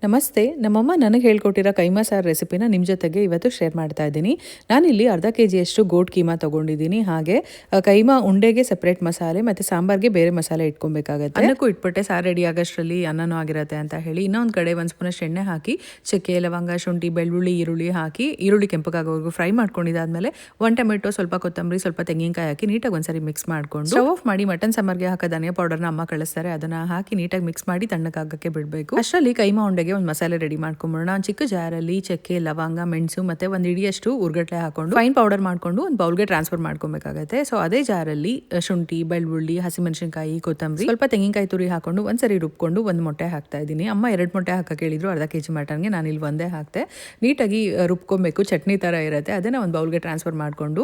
ನಮಸ್ತೆ. ನಮ್ಮಮ್ಮ ನನಗೆ ಹೇಳ್ಕೊಟ್ಟಿರೋ ಕೈಮಾ ಸಾರು ರೆಸಿಪಿನ ನಿಮ್ಮ ಜೊತೆಗೆ ಇವತ್ತು ಶೇರ್ ಮಾಡ್ತಾ ಇದ್ದೀನಿ. ನಾನಿಲ್ಲಿ ಅರ್ಧ ಕೆಜಿಯಷ್ಟು ಗೋಟ್ ಕೀಮಾ ತೊಗೊಂಡಿದ್ದೀನಿ. ಹಾಗೆ ಕೈಮಾ ಉಂಡೆಗೆ ಸಪ್ರೇಟ್ ಮಸಾಲೆ ಮತ್ತು ಸಾಂಬಾರ್ಗೆ ಬೇರೆ ಮಸಾಲೆ ಇಟ್ಕೊಬೇಕಾಗತ್ತೆ. ಅನ್ನಕ್ಕೂ ಇಟ್ಬಿಟ್ಟೆ ಸಾರು ರೆಡಿ ಆಗೋಷ್ಟರಲ್ಲಿ ಅನ್ನನೂ ಆಗಿರುತ್ತೆ ಅಂತ ಹೇಳಿ ಇನ್ನೊಂದು ಕಡೆ ಒಂದು ಸ್ಪೂನಷ್ಟು ಎಣ್ಣೆ ಹಾಕಿ ಚಕ್ಕೆ, ಲವಂಗ, ಶುಂಠಿ, ಬೆಳ್ಳುಳ್ಳಿ, ಈರುಳ್ಳಿ ಹಾಕಿ ಈರುಳ್ಳಿ ಕೆಂಪಗಾಗೋವರೆಗೂ ಫ್ರೈ ಮಾಡ್ಕೊಂಡಿದ್ದಾದ್ಮೇಲೆ 1 ಟೊಮೆಟೊ, ಸ್ವಲ್ಪ ಕೊತ್ತಂಬರಿ, ಸ್ವಲ್ಪ ತೆಂಗಿನಕಾಯಿ ಹಾಕಿ ನೀಟಾಗಿ ಒಂದ್ಸರಿ ಮಿಕ್ಸ್ ಮಾಡ್ಕೊಂಡು ಸ್ಟವ್ ಆಫ್ ಮಾಡಿ ಮಟನ್ ಸಾಂಬಾರ್ಗೆ ಹಾಕೋ ಧನಿಯಾ ಪೌಡರ್ನ ಅಮ್ಮ ಕಳಿಸ್ತಾರೆ. ಅದನ್ನ ಹಾಕಿ ನೀಟಾಗಿ ಮಿಕ್ಸ್ ಮಾಡಿ ತಣ್ಣಗಾಗಕ್ಕೆ ಬಿಡಬೇಕು. ಅಷ್ಟರಲ್ಲಿ ಕೈಮಾ ಉಂಡೆಗೆ ಒಂದು ಮಸಾಲೆ ರೆಡಿ ಮಾಡ್ಕೊಂಬಿಡೋಣ. ಒಂದು ಚಿಕ್ಕ ಜಾರಲ್ಲಿ ಚಕ್ಕೆ, ಲವಂಗ, ಮೆಣಸು ಮತ್ತೆ ಒಂದು ಇಡಿಯಷ್ಟು ಉರ್ಗಡ್ಲೆ ಹಾಕೊಂಡು ಫೈನ್ ಪೌಡರ್ ಮಾಡ್ಕೊಂಡು ಒಂದು ಬೌಲ್ಗೆ ಟ್ರಾನ್ಸ್ಫರ್ ಮಾಡ್ಕೊಬೇಕಾಗತ್ತೆ. ಸೊ ಅದೇ ಜಾರಲ್ಲಿ ಶುಂಠಿ, ಬೆಳ್ಳುಳ್ಳಿ, ಹಸಿಮೆಣಸಿನಕಾಯಿ, ಕೊತ್ತಂಬರಿ, ಸ್ವಲ್ಪ ತೆಂಗಿನಕಾಯಿ ತುರಿ ಹಾಕೊಂಡು ಒಂದ್ಸರಿ ರುಬ್ಕೊಂಡು ಒಂದು ಮೊಟ್ಟೆ ಹಾಕ್ತಾ ಇದ್ದೀನಿ. ಅಮ್ಮ 2 ಮೊಟ್ಟೆ ಹಾಕಕ್ಕೆ ಹೇಳಿದ್ರು ಅರ್ಧ ಕೆಜಿ ಮಟನ್ಗೆ, ನಾನು ಇಲ್ಲಿ ಒಂದೇ ಹಾಕ್ತೆ. ನೀಟಾಗಿ ರುಬ್ಕೊಬೇಕು, ಚಟ್ನಿ ಥರ ಇರುತ್ತೆ. ಅದನ್ನ ಒಂದು ಬೌಲ್ಗೆ ಟ್ರಾನ್ಸ್ಫರ್ ಮಾಡಿಕೊಂಡು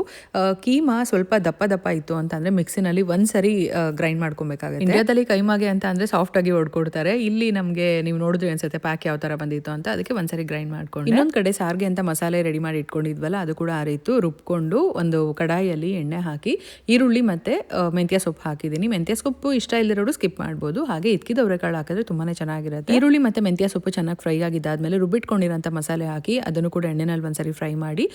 ಕೀಮಾ ಸ್ವಲ್ಪ ದಪ್ಪ ದಪ್ಪ ಇತ್ತು ಅಂತಂದ್ರೆ ಮಿಕ್ಸಿನಲ್ಲಿ ಒಂದ್ಸರಿ ಗ್ರೈಂಡ್ ಮಾಡ್ಕೊಬೇಕಾಗುತ್ತೆ. ಇಂಡಿಯಾದಲ್ಲಿ ಕೈಮಾಗೆ ಅಂತ ಅಂದ್ರೆ ಸಾಫ್ಟ್ ಆಗಿ ಹೊಡ್ಕೊಡ್ತಾರೆ. ಇಲ್ಲಿ ನಮಗೆ ನೀವು ನೋಡಿದ್ರೆ ಅನ್ಸುತ್ತೆ ಪ್ಯಾಕ್ ಯಾವ ತರ ಬಂದಿತ್ತು ಅಂತ. ಅದಕ್ಕೆ ಒಂದ್ಸರಿ ಗ್ರೈಂಡ್ ಮಾಡ್ಕೊಂಡು ಇನ್ನೊಂದು ಕಡೆ ಸಾರ್ಗೆ ಅಂತ ಮಸಾಲೆ ರೆಡಿ ಮಾಡಿ ಇಟ್ಕೊಂಡಿದ್ವಲ್ಲ, ಅದು ಕೂಡ ಆರಿತ್ತು. ರುಬ್ಕೊಂಡು ಒಂದು ಕಡಾಯಿಯಲ್ಲಿ ಎಣ್ಣೆ ಹಾಕಿ ಈರುಳ್ಳಿ ಮತ್ತೆ ಮೆಂತ್ಯ ಸೊಪ್ಪು ಹಾಕಿದ್ದೀನಿ. ಮೆಂತ್ಯ ಸೊಪ್ಪು ಇಷ್ಟ ಇಲ್ಲದಿರೋರು ಸ್ಕಿಪ್ ಮಾಡ್ಬೋದು. ಹಾಗೆ ಇದ್ಕಿದ ಅವರೆಕಾಳು ಹಾಕಿದ್ರೆ ತುಂಬಾನೇ ಚೆನ್ನಾಗಿರುತ್ತೆ. ಈರುಳ್ಳಿ ಮತ್ತೆ ಮೆಂತ್ಯ ಸೊಪ್ಪು ಚೆನ್ನಾಗಿ ಫ್ರೈ ಆಗಿದ್ದಾದ್ಮೇಲೆ ರುಬ್ಬಿಟ್ಕೊಂಡಿರೋಂಥ ಮಸಾಲೆ ಹಾಕಿ ಅದನ್ನು ಕೂಡ ಎಣ್ಣೆನಲ್ಲಿ ಒಂದ್ಸರಿ ಫ್ರೈ ಮಾಡಿ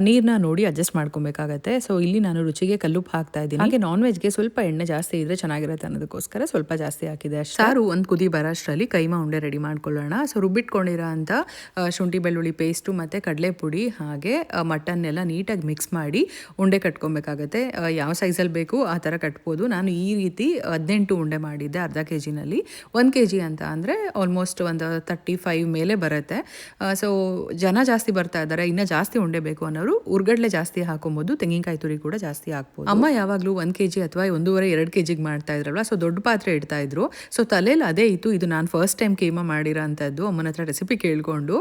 ನೀರ್ನ ನೋಡಿ ಅಡ್ಜಸ್ಟ್ ಮಾಡ್ಕೊಬೇಕಾಗತ್ತೆ. ಸೊ ಇಲ್ಲಿ ನಾನು ರುಚಿಗೆ ಕಲ್ಲುಪ್ಪು ಹಾಕ್ತಾ ಇದ್ದೀನಿ. ಹಾಗೆ ನಾನ್ ವೆಜ್ಗೆ ಸ್ವಲ್ಪ ಎಣ್ಣೆ ಜಾಸ್ತಿ ಇದ್ರೆ ಚೆನ್ನಾಗಿರುತ್ತೆ ಅನ್ನೋದಕ್ಕೋಸ್ಕರ ಸ್ವಲ್ಪ ಜಾಸ್ತಿ ಹಾಕಿದೆ ಅಷ್ಟೇ. ಸಾರು ಒಂದು ಕುದಿ ಬರೋಷ್ಟರಲ್ಲಿ ಕೈಮಾ ಉಂಡೆ ರೆಡಿ ಮಾಡ್ಕೊಳ್ಳೋಣ. ಸೊ ರುಬ್ಬಿಟ್ಕೊಂಡಿರೋ ಅಂತ ಶುಂಠಿ ಬೆಳ್ಳುಳ್ಳಿ ಪೇಸ್ಟು ಮತ್ತು ಕಡಲೆ ಪುಡಿ ಹಾಗೆ ಮಟನ್ನೆಲ್ಲ ನೀಟಾಗಿ ಮಿಕ್ಸ್ ಮಾಡಿ ಉಂಡೆ ಕಟ್ಕೊಬೇಕಾಗತ್ತೆ. ಯಾವ ಸೈಜಲ್ಲಿ ಬೇಕು ಆ ಥರ ಕಟ್ಬೋದು. ನಾನು ಈ ರೀತಿ 18 ಉಂಡೆ ಮಾಡಿದ್ದೆ ಅರ್ಧ ಕೆಜಿನಲ್ಲಿ. 1 ಕೆಜಿ ಅಂತ ಅಂದರೆ ಆಲ್ಮೋಸ್ಟ್ ಒಂದು 35 ಮೇಲೆ ಬರುತ್ತೆ. ಸೊ ಜನ ಜಾಸ್ತಿ ಬರ್ತಾ ಇದ್ದಾರೆ, ಇನ್ನೂ ಜಾಸ್ತಿ ಉಂಡೆ ಬೇಕು ಅನ್ನೋರು ಉರ್ಗಡ್ಲೆ ಜಾಸ್ತಿ ಹಾಕೊಬೋದು, ತೆಂಗಿನಕಾಯಿ ತುರಿ ಕೂಡ ಜಾಸ್ತಿ ಹಾಕ್ಬೋದು. ಅಮ್ಮ ಯಾವಾಗಲೂ 1 ಕೆಜಿ ಅಥವಾ 1.5-2 ಕೆಜಿಗೆ ಮಾಡ್ತಾ ಇದ್ರಲ್ವ, ಸೊ ದೊಡ್ಡ ಪಾತ್ರೆ ಇಡ್ತಾ ಇದ್ರು. ಸೊ ತಲೆಯಲ್ಲಿ ಅದೇ ಇತ್ತು, ಇದು ನಾನು ಫಸ್ಟ್ ಟೈಮ್ ಕೀಮಾ ಮಾಡಿರೋ ಅಂಥದ್ದು. ಅಮ್ಮನ ಹತ್ರ ರೆಸಿಪಿ ಕೇಳಿಕೊಂಡು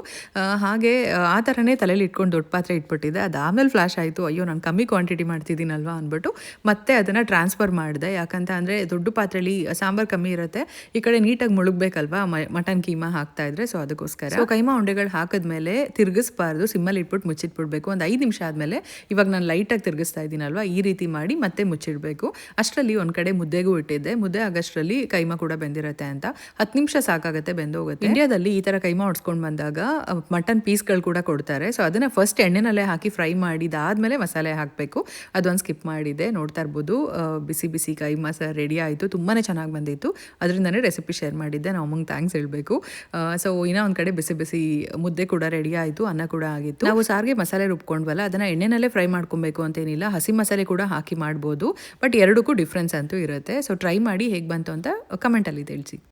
ಹಾಗೆ ಆ ಥರನೇ ತಲೆಯಲ್ಲಿ ಇಟ್ಕೊಂಡು ದೊಡ್ಡ ಪಾತ್ರೆ ಇಟ್ಬಿಟ್ಟಿದ್ದೆ. ಅದಾದಮೇಲೆ ಫ್ಲಾಶ್ ಆಯಿತು, ಅಯ್ಯೋ ನಾನು ಕಮ್ಮಿ ಕ್ವಾಂಟಿಟಿ ಮಾಡ್ತಿದ್ದೀನಲ್ವ ಅಂದ್ಬಿಟ್ಟು ಮತ್ತೆ ಅದನ್ನು ಟ್ರಾನ್ಸ್ಫರ್ ಮಾಡಿದೆ. ಯಾಕಂತ ಅಂದರೆ ದೊಡ್ಡ ಪಾತ್ರೆಯಲ್ಲಿ ಸಾಂಬಾರು ಕಮ್ಮಿ ಇರುತ್ತೆ, ಈ ಕಡೆ ನೀಟಾಗಿ ಮುಳುಗಬೇಕಲ್ವಾ ಮಟನ್ ಕೀಮಾ ಹಾಕ್ತಾ ಇದ್ರೆ. ಸೊ ಅದಕ್ಕೋಸ್ಕರ ಸೊ ಕೈಮಾ ಉಂಡೆಗಳು ಹಾಕಿದ್ಮೇಲೆ ತಿರುಗಿಸ್ಬಾರ್ದು, ಸಿಮ್ಮಲ್ಲಿ ಇಟ್ಬಿಟ್ಟು ಮುಚ್ಚಿಟ್ಬಿಡ್ಬೇಕು. ಒಂದು 5 ನಿಮಿಷ ಆದಮೇಲೆ ಇವಾಗ ನಾನು ಲೈಟಾಗಿ ತಿರುಗಿಸ್ತಾ ಇದ್ದೀನಲ್ವ, ಈ ರೀತಿ ಮಾಡಿ ಮತ್ತೆ ಮುಚ್ಚಿಡಬೇಕು. ಅಷ್ಟರಲ್ಲಿ ಒಂದು ಕಡೆ ಮುದ್ದೆಗೂ ಇಟ್ಟಿದ್ದೆ. ಮುದ್ದೆ ಆಗಷ್ಟರಲ್ಲಿ ಕೈಮಾ ಕೂಡ ಬೆಂದಿರುತ್ತೆ ಅಂತ 10 ನಿಮಿಷ ಸಾಕಾಗುತ್ತೆ, ಬೆಂದೋಗುತ್ತೆ. ಇಂಡಿಯಾದಲ್ಲಿ ಈ ಥರ ಕೈಮಾ ಹೊಡ್ಸ್ಕೊಂಡು ಬಂದಾಗ ಮಟನ್ ಪೀಸ್ಗಳು ಕೂಡ ಕೊಡ್ತಾರೆ. ಸೊ ಅದನ್ನು ಫಸ್ಟ್ ಎಣ್ಣೆನಲ್ಲೇ ಹಾಕಿ ಫ್ರೈ ಮಾಡಿದಾದ್ಮೇಲೆ ಮಸಾಲೆ ಹಾಕಬೇಕು. ಅದೊಂದು ಸ್ಕಿಪ್ ಮಾಡಿದೆ. ನೋಡ್ತಾ ಇರ್ಬೋದು ಬಿಸಿ ಬಿಸಿ ಕೈಮಾ ಸಾರು ರೆಡಿ ಆಯಿತು. ತುಂಬಾ ಚೆನ್ನಾಗಿ ಬಂದಿತ್ತು. ಅದರಿಂದನೇ ರೆಸಿಪಿ ಶೇರ್ ಮಾಡಿದ್ದೆ. ನಾವು ಅಮ್ಮಂಗೆ ಥ್ಯಾಂಕ್ಸ್ ಹೇಳಬೇಕು. ಸೊ ಇನ್ನೂ ಒಂದು ಕಡೆ ಬಿಸಿ ಬಿಸಿ ಮುದ್ದೆ ಕೂಡ ರೆಡಿ ಆಯಿತು, ಅನ್ನ ಕೂಡ ಆಗಿತ್ತು. ನಾವು ಸಾರಿಗೆ ಮಸಾಲೆ ರುಬ್ಕೊಂಡ್ವಲ್ಲ, ಅದನ್ನು ಎಣ್ಣೆನಲ್ಲೇ ಫ್ರೈ ಮಾಡ್ಕೊಬೇಕು ಅಂತೇನಿಲ್ಲ, ಹಸಿ ಮಸಾಲೆ ಕೂಡ ಹಾಕಿ ಮಾಡ್ಬೋದು. ಬಟ್ ಎರಡಕ್ಕೂ ಡಿಫ್ರೆನ್ಸ್ ಅಂತೂ ಇರುತ್ತೆ. ಸೊ ಟ್ರೈ ಮಾಡಿ ಹೇಗೆ ಬಂತು ಅಂತ ಕಮೆಂಟಲ್ಲಿ ತಿಳಿಸಿ.